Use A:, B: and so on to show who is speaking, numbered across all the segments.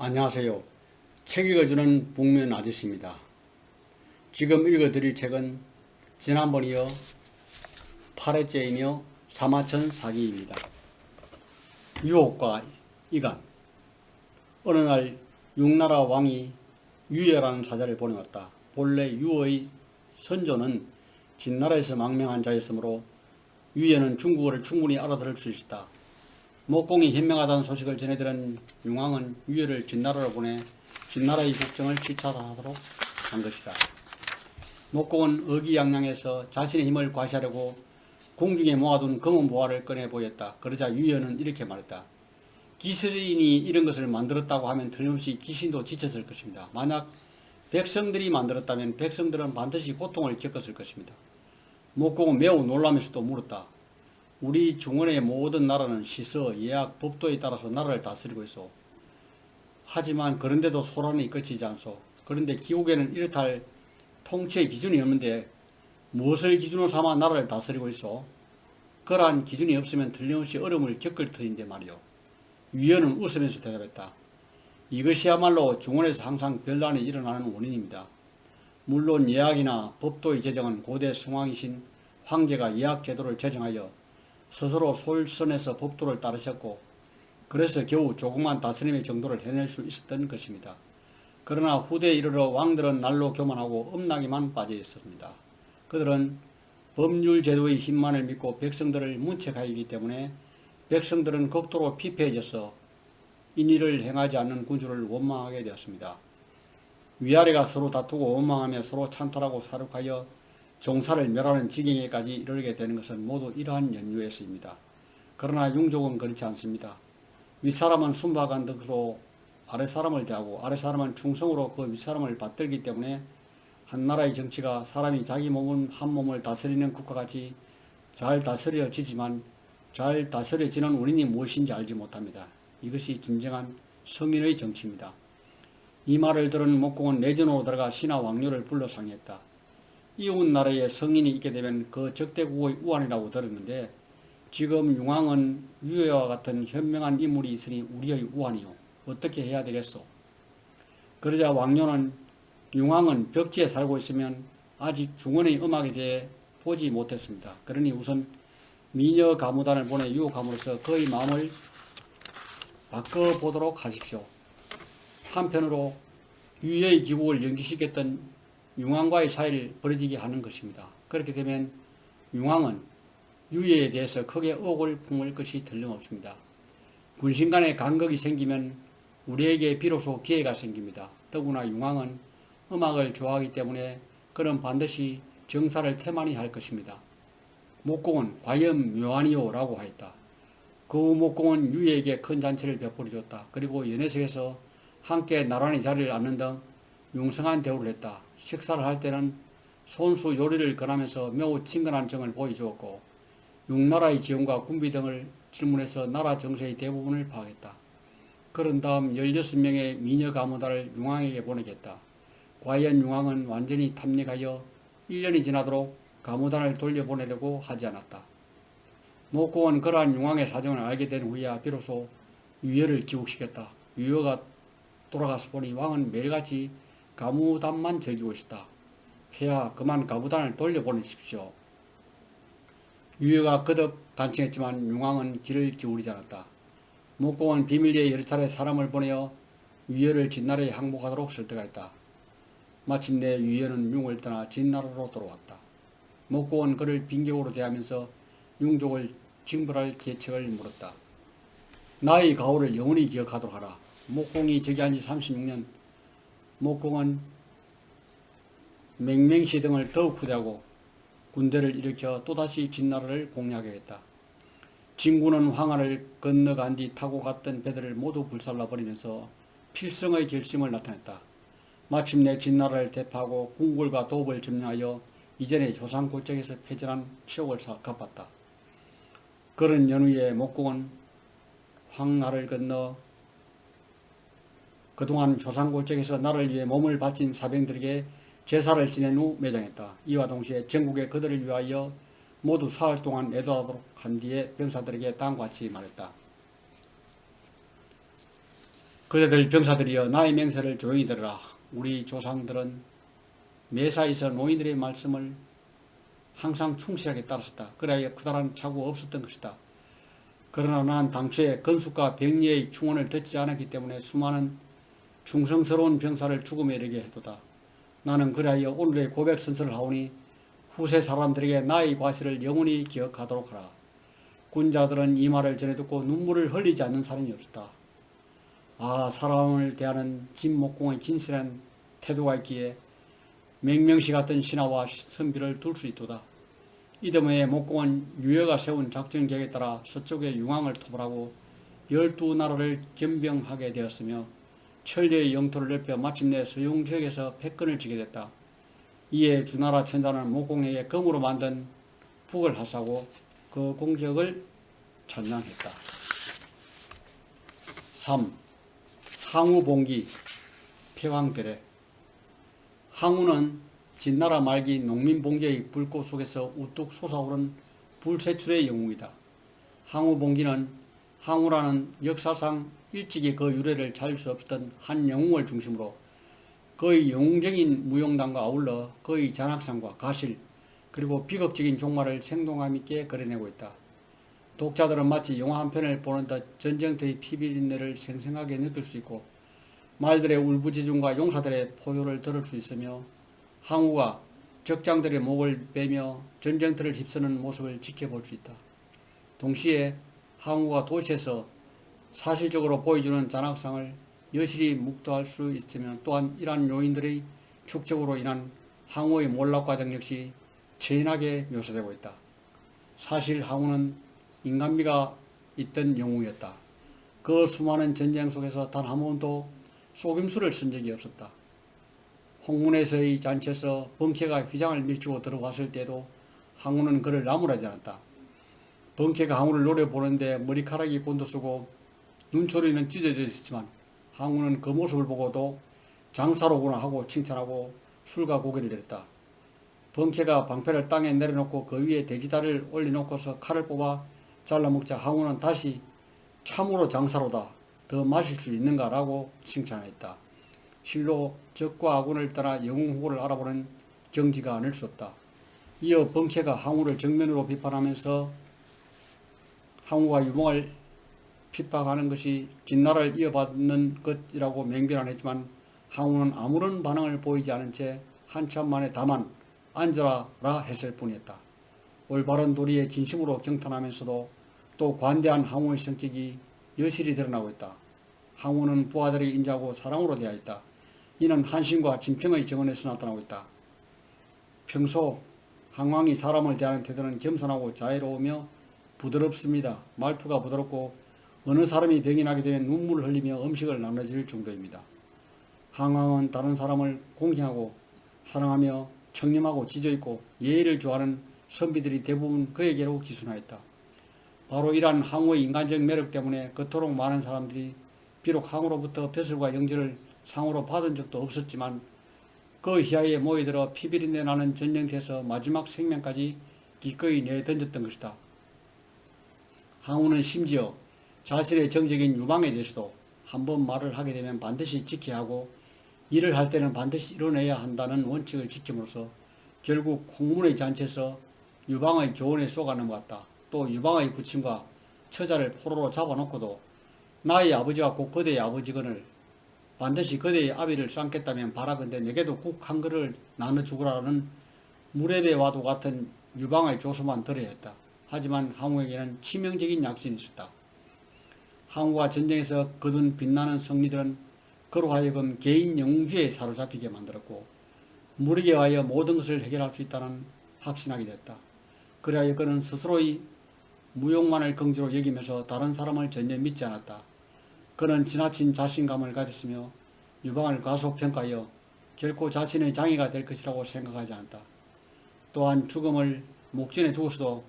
A: 안녕하세요. 책 읽어주는 북면 아저씨입니다. 지금 읽어드릴 책은 지난번 이어 8회째이며 사마천 사기입니다. 유혹과 이간. 어느 날 육나라 왕이 유예라는 사자를 보내왔다. 본래 유의 선조는 진나라에서 망명한 자였으므로 유예는 중국어를 충분히 알아들을 수 있었다. 목공이 현명하다는 소식을 전해들은 융왕은 유예를 진나라로 보내 진나라의 국정을 시찰하도록 한 것이다. 목공은 의기양양해서 자신의 힘을 과시하려고 궁중에 모아둔 검은 보화를 꺼내 보였다. 그러자 유예는 이렇게 말했다. 기술인이 이런 것을 만들었다고 하면 틀림없이 귀신도 지쳤을 것입니다. 만약 백성들이 만들었다면 백성들은 반드시 고통을 겪었을 것입니다. 목공은 매우 놀라면서도 물었다. 우리 중원의 모든 나라는 시서, 예약, 법도에 따라서 나라를 다스리고 있어. 하지만 그런데도 소란이 끝이지 않소. 그런데 기국에는 이렇다 할 통치의 기준이 없는데 무엇을 기준으로 삼아 나라를 다스리고 있어? 그러한 기준이 없으면 틀림없이 어려움을 겪을 터인데 말이오. 유연은 웃으면서 대답했다. 이것이야말로 중원에서 항상 변란이 일어나는 원인입니다. 물론 예약이나 법도의 제정은 고대 성왕이신 황제가 예약 제도를 제정하여 스스로 솔선해서 법도를 따르셨고 그래서 겨우 조그만 다스림의 정도를 해낼 수 있었던 것입니다. 그러나 후대에 이르러 왕들은 날로 교만하고 음란에만 빠져 있었습니다. 그들은 법률 제도의 힘만을 믿고 백성들을 문책하기 때문에 백성들은 극도로 피폐해져서 인의를 행하지 않는 군주를 원망하게 되었습니다. 위아래가 서로 다투고 원망하며 서로 찬탈하고 사륙하여 종사를 멸하는 지경에까지 이르게 되는 것은 모두 이러한 연유에서입니다. 그러나 융족은 그렇지 않습니다. 윗사람은 순박한 덕으로 아랫사람을 대하고 아랫사람은 충성으로 그 윗사람을 받들기 때문에 한 나라의 정치가 사람이 자기 몸은 한 몸을 다스리는 국가같이 잘 다스려지지만 잘 다스려지는 원인이 무엇인지 알지 못합니다. 이것이 진정한 성인의 정치입니다. 이 말을 들은 목공은 내전으로 들어가 신하 왕료를 불러 상의했다. 이웃 나라에 성인이 있게 되면 그 적대국의 우환이라고 들었는데 지금 융왕은 유예와 같은 현명한 인물이 있으니 우리의 우환이요. 어떻게 해야 되겠소? 그러자 왕료는 융왕은 벽지에 살고 있으면 아직 중원의 음악에 대해 보지 못했습니다. 그러니 우선 미녀 가무단을 보내 유혹함으로써 그의 마음을 바꿔보도록 하십시오. 한편으로 유예의 기국을 연기시켰던 융왕과의 사이를 벌어지게 하는 것입니다. 그렇게 되면 융왕은 유예에 대해서 크게 억을 품을 것이 틀림없습니다. 군신 간의 간극이 생기면 우리에게 비로소 기회가 생깁니다. 더구나 융왕은 음악을 좋아하기 때문에 그는 반드시 정사를 태만히 할 것입니다. 목공은 과연 묘하니요 라고 하였다. 그 후 목공은 유예에게 큰 잔치를 베풀어 줬다. 그리고 연회석에서 함께 나란히 자리를 앉는 등 융성한 대우를 했다. 식사를 할 때는 손수 요리를 권하면서 매우 친근한 정을 보여주었고 육나라의 지형과 군비 등을 질문해서 나라 정세의 대부분을 파악했다. 그런 다음 16명의 미녀 가무단을 융왕에게 보내겠다. 과연 융왕은 완전히 탐닉하여 1년이 지나도록 가무단을 돌려보내려고 하지 않았다. 목공은 그러한 융왕의 사정을 알게 된 후에야 비로소 유예를 기국시켰다. 유예가 돌아가서 보니 왕은 매일같이 가무단만 즐기고 있었다. 폐하 그만 가무단을 돌려보내십시오. 유예가 거듭 간청했지만 융왕은 귀를 기울이지 않았다. 목공은 비밀리에 여러 차례 사람을 보내어 유예를 진나라에 항복하도록 설득하였다. 마침내 유예는 융을 떠나 진나라로 돌아왔다. 목공은 그를 빈격으로 대하면서 융족을 징벌할 계책을 물었다. 나의 가호를 영원히 기억하도록 하라. 목공이 즉위한 지 36년 목공은 맹맹시 등을 더욱 후대하고 군대를 일으켜 또다시 진나라를 공략하게 했다. 진군은 황하를 건너간 뒤 타고 갔던 배들을 모두 불살라버리면서 필승의 결심을 나타냈다. 마침내 진나라를 대파하고 궁궐과 도읍을 점령하여 이전의 조상골정에서 패전한 치욕을 갚았다. 그런 연후에 목공은 황하를 건너 그동안 조상골정에서 나라를 위해 몸을 바친 사병들에게 제사를 지낸 후 매장했다. 이와 동시에 전국에 그들을 위하여 모두 사흘 동안 애도하도록 한 뒤에 병사들에게 다음과 같이 말했다. 그대들 병사들이여 나의 맹세를 조용히 들으라. 우리 조상들은 매사에서 노인들의 말씀을 항상 충실하게 따랐었다. 그래야 그다란 착오가 없었던 것이다. 그러나 난 당초에 건숙과 병리의 충언을 듣지 않았기 때문에 수많은 충성스러운 병사를 죽음에 이르게 해도다. 나는 그리하여 오늘의 고백 선서를 하오니 후세 사람들에게 나의 과실을 영원히 기억하도록 하라. 군자들은 이 말을 전해 듣고 눈물을 흘리지 않는 사람이 없었다. 아, 사람을 대하는 진목공의 진실한 태도가 있기에 맹명시 같은 신하와 선비를 둘 수 있도다. 이듬해 목공은 유해가 세운 작전 계획에 따라 서쪽의 융왕을 토벌하고 12나라를 겸병하게 되었으며 천리의 영토를 넓혀 마침내 서용 지역에서 패권을 쥐게 됐다. 이에 주나라 천자는 목공에게 금으로 만든 북을 하사고 그 공적을 찬양했다. 3. 항우봉기 폐왕별에. 항우는 진나라 말기 농민봉기의 불꽃 속에서 우뚝 솟아오른 불세출의 영웅이다. 항우봉기는 항우라는 역사상 일찍이 그 유래를 찾을 수 없었던 한 영웅을 중심으로 그의 영웅적인 무용담과 아울러 그의 잔악상과 가실 그리고 비극적인 종말을 생동감 있게 그려내고 있다. 독자들은 마치 영화 한 편을 보는 듯 전쟁터의 피비린내를 생생하게 느낄 수 있고 말들의 울부짖음과 용사들의 포효를 들을 수 있으며 항우가 적장들의 목을 베며 전쟁터를 휩쓰는 모습을 지켜볼 수 있다. 동시에 항우가 도시에서 사실적으로 보여주는 잔악상을 여실히 묵도할 수 있으며 또한 이러한 요인들의 축적으로 인한 항우의 몰락 과정 역시 체인하게 묘사되고 있다. 사실 항우는 인간미가 있던 영웅이었다. 그 수많은 전쟁 속에서 단 한 번도 속임수를 쓴 적이 없었다. 홍문에서의 잔치에서 번쾌가 휘장을 밀치고 들어왔을 때도 항우는 그를 나무라지 않았다. 번쾌가 항우를 노려보는데 머리카락이 곤두서고 눈초리는 찢어져 있었지만 항우는 그 모습을 보고도 장사로구나 하고 칭찬하고 술과 고기를 내렸다. 번쾌가 방패를 땅에 내려놓고 그 위에 돼지다리를 올려놓고서 칼을 뽑아 잘라먹자 항우는 다시 참으로 장사로다. 더 마실 수 있는가라고 칭찬했다. 실로 적과 아군을 따라 영웅 후보를 알아보는 경지가 아닐 수 없다. 이어 번쾌가 항우를 정면으로 비판하면서 항우가 유봉을 핍박하는 것이 진나라를 이어받는 것이라고 맹변하였지만 항우는 아무런 반응을 보이지 않은 채 한참 만에 다만 앉으라 했을 뿐이었다. 올바른 도리에 진심으로 경탄하면서도 또 관대한 항우의 성격이 여실히 드러나고 있다. 항우는 부하들이 인자하고 사랑으로 대하였다. 이는 한신과 진평의 정언에서 나타나고 있다. 평소 항왕이 사람을 대하는 태도는 겸손하고 자애로우며 부드럽습니다. 말투가 부드럽고 어느 사람이 병이 나게 되면 눈물을 흘리며 음식을 나눠줄 정도입니다. 항왕은 다른 사람을 공경하고 사랑하며 청렴하고 지져있고 예의를 좋아하는 선비들이 대부분 그에게로 기순하였다. 바로 이러한 항우의 인간적 매력 때문에 그토록 많은 사람들이 비록 항우로부터 벼슬과 영지를 상으로 받은 적도 없었지만 그 희야에 모여들어 피비린내 나는 전쟁터에서 마지막 생명까지 기꺼이 내던졌던 것이다. 항우는 심지어 자신의 정적인 유방에 대해서도 한번 말을 하게 되면 반드시 지켜야 하고 일을 할 때는 반드시 이뤄내야 한다는 원칙을 지킴으로써 결국 홍문의 잔치에서 유방의 교훈에 쏘가 넘어갔다. 또 유방의 부친과 처자를 포로로 잡아놓고도 나의 아버지가 곧 그대의 아버지거늘 반드시 그대의 아비를 삶겠다면 바라건대 내게도 국 한 그릇을 나눠주거라는 무례배와도 같은 유방의 조소만 들어야 했다. 하지만 항우에게는 치명적인 약신이 있었다. 항우가 전쟁에서 거둔 빛나는 승리들은 그로 하여금 개인 영웅주의에 사로잡히게 만들었고 무력에 의하여 모든 것을 해결할 수 있다는 확신하게 됐다. 그래야 그는 스스로의 무용만을 긍지로 여기면서 다른 사람을 전혀 믿지 않았다. 그는 지나친 자신감을 가졌으며 유방을 과소평가하여 결코 자신의 장애가 될 것이라고 생각하지 않았다. 또한 죽음을 목전에 두고서도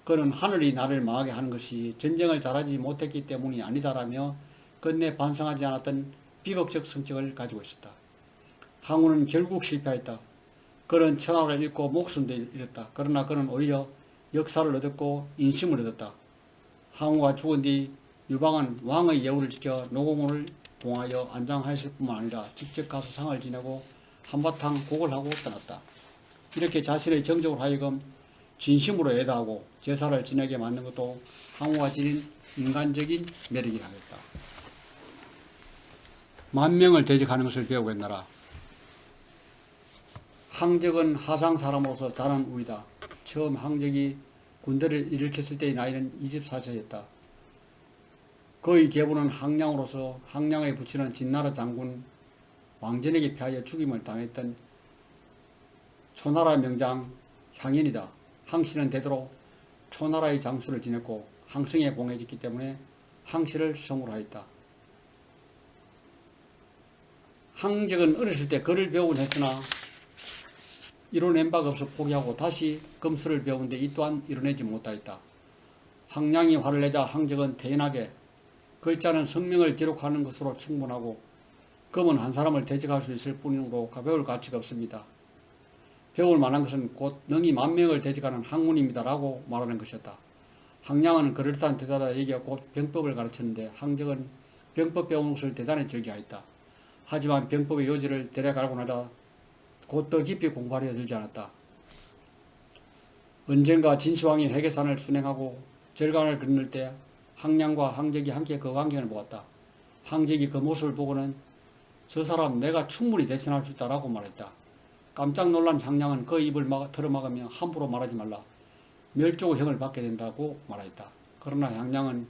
A: 그는 하늘이 나를 망하게 하는 것이 전쟁을 잘하지 못했기 때문이 아니다라며 끝내 반성하지 않았던 비극적 성격을 가지고 있었다. 항우는 결국 실패했다. 그는 천하를 잃고 목숨도 잃었다. 그러나 그는 오히려 역사를 얻었고 인심을 얻었다. 항우가 죽은 뒤 유방은 왕의 예우를 지켜 노공을 봉하여 안장하였을 뿐만 아니라 직접 가서 상을 지내고 한바탕 곡을 하고 떠났다. 이렇게 자신의 정적으로 하여금 진심으로 애다하고 제사를 지내게 만든 것도 항우가 지닌 인간적인 매력이 하겠다. 만명을 대적하는 것을 배우겠나라. 항적은 하상 사람으로서 자란 우이다. 처음 항적이 군대를 일으켰을 때의 나이는 24세였다. 그의 계보는 항량으로서 항량의 부친은 진나라 장군 왕전에게 패하여 죽임을 당했던 초나라 명장 향인이다. 항씨는 대대로 초나라의 장수를 지냈고 항성에 봉해졌기 때문에 항씨를 성으로 하였다. 항적은 어렸을 때 글을 배우곤 했으나 이뤄낸 바가 없어 포기하고 다시 검술을 배우는데 이 또한 이뤄내지 못하였다. 항량이 화를 내자 항적은 태연하게 글자는 성명을 기록하는 것으로 충분하고 검은 한 사람을 대적할 수 있을 뿐이므로 가벼울 가치가 없습니다. 배울 만한 것은 곧 능히 만명을 대적하는 학문입니다 라고 말하는 것이었다. 항량은 그럴듯한 대답에 얘기가 곧 병법을 가르쳤는데 항적은 병법 배우는 것을 대단히 즐겨하였다. 하지만 병법의 요지를 대략 알고 나자 곧 더 깊이 공부하려 들지 않았다. 언젠가 진시황이 회계산을 순행하고 절간을 건널 때 항량과 항적이 함께 그 광경을 보았다. 항적이 그 모습을 보고는 저 사람 내가 충분히 대신할 수 있다라고 말했다. 깜짝 놀란 항량은 그 입을 틀어막으며 함부로 말하지 말라. 멸종형을 받게 된다고 말했다. 그러나 항량은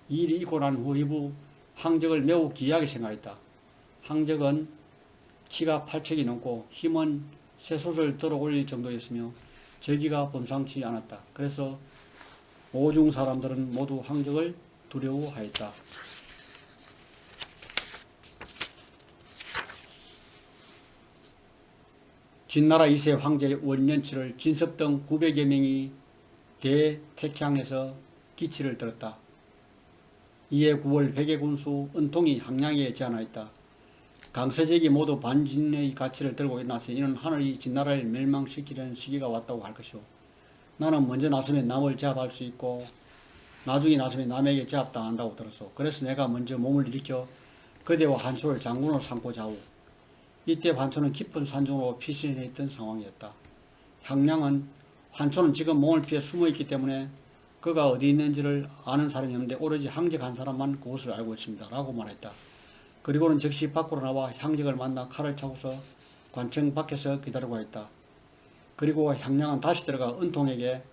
A: 이 일이 있고 난 후 이후 항적을 매우 기이하게 생각했다. 항적은 키가 8척이 넘고 힘은 쇠솥을 들어 올릴 정도였으며 저기가 범상치 않았다. 그래서 오중 사람들은 모두 항적을 두려워하였다. 진나라 2세 황제 원년치를 진섭 등 900여 명이 대택향에서 기치를 들었다. 이에 9월 백의 군수 은통이 항량에게 제안하였다. 강서적이 모두 반진의 가치를 들고 일어나서 이는 하늘이 진나라를 멸망시키려는 시기가 왔다고 할 것이오. 나는 먼저 나서면 남을 제압할 수 있고 나중에 나서면 남에게 제압당한다고 들었소. 그래서 내가 먼저 몸을 일으켜 그대와 한초를 장군으로 삼고자 하오. 이때 환초는 깊은 산중으로 피신해 있던 상황이었다. 향량은 환초는 지금 몸을 피해 숨어있기 때문에 그가 어디 있는지를 아는 사람이 없는데 오로지 항적 한 사람만 그곳을 알고 있습니다 라고 말했다. 그리고는 즉시 밖으로 나와 향적을 만나 칼을 차고서 관청 밖에서 기다리고 했다. 그리고 향량은 다시 들어가 은통에게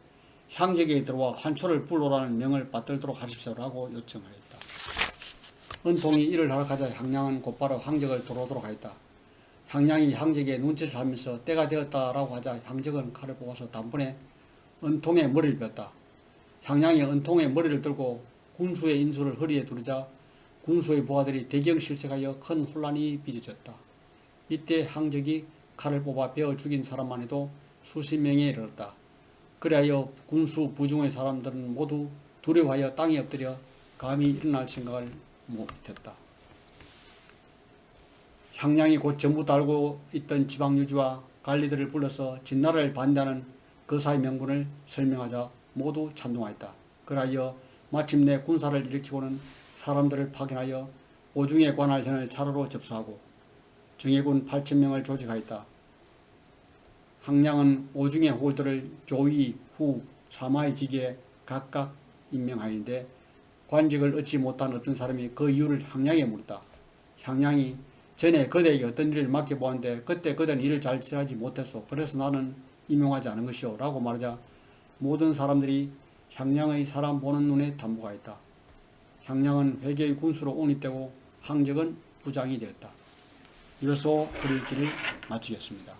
A: 향적에게 들어와 환초를 불러라는 명을 받들도록 하십시오라고 요청하였다. 은통이 이를 하러 가자 향량은 곧바로 항적을 들어오도록 하였다. 향량이 향적의 눈치를 살면서 때가 되었다라고 하자 향적은 칼을 뽑아서 단번에 은통의 머리를 베었다. 향량이 은통의 머리를 들고 군수의 인수를 허리에 두르자 군수의 부하들이 대경실색하여 큰 혼란이 빚어졌다. 이때 항적이 칼을 뽑아 베어 죽인 사람만 해도 수십 명에 이르렀다. 그리하여 군수 부중의 사람들은 모두 두려워하여 땅에 엎드려 감히 일어날 생각을 못했다. 향량이 곧 전부 알고 있던 지방유지와 관리들을 불러서 진나라를 반대하는 거사의 명분을 설명하자 모두 찬동하였다. 그리하여 마침내 군사를 일으키고는 사람들을 파견하여 오중에 관할 전을 차로로 접수하고 정예군 8,000명을 조직하였다. 항량은 오중의 홀들을 조위, 후, 사마의 직에 각각 임명하였는데 관직을 얻지 못한 어떤 사람이 그 이유를 항량에게 물었다. 항량이 전에 그대에게 어떤 일을 맡겨보았는데 그때 그대는 일을 잘 하지 못했어. 그래서 나는 임용하지 않은 것이오 라고 말하자 모든 사람들이 향량의 사람 보는 눈에 담보하였다. 향량은 회계의 군수로 옹립되고 항적은 부장이 되었다. 이것으로 그 일기를 마치겠습니다.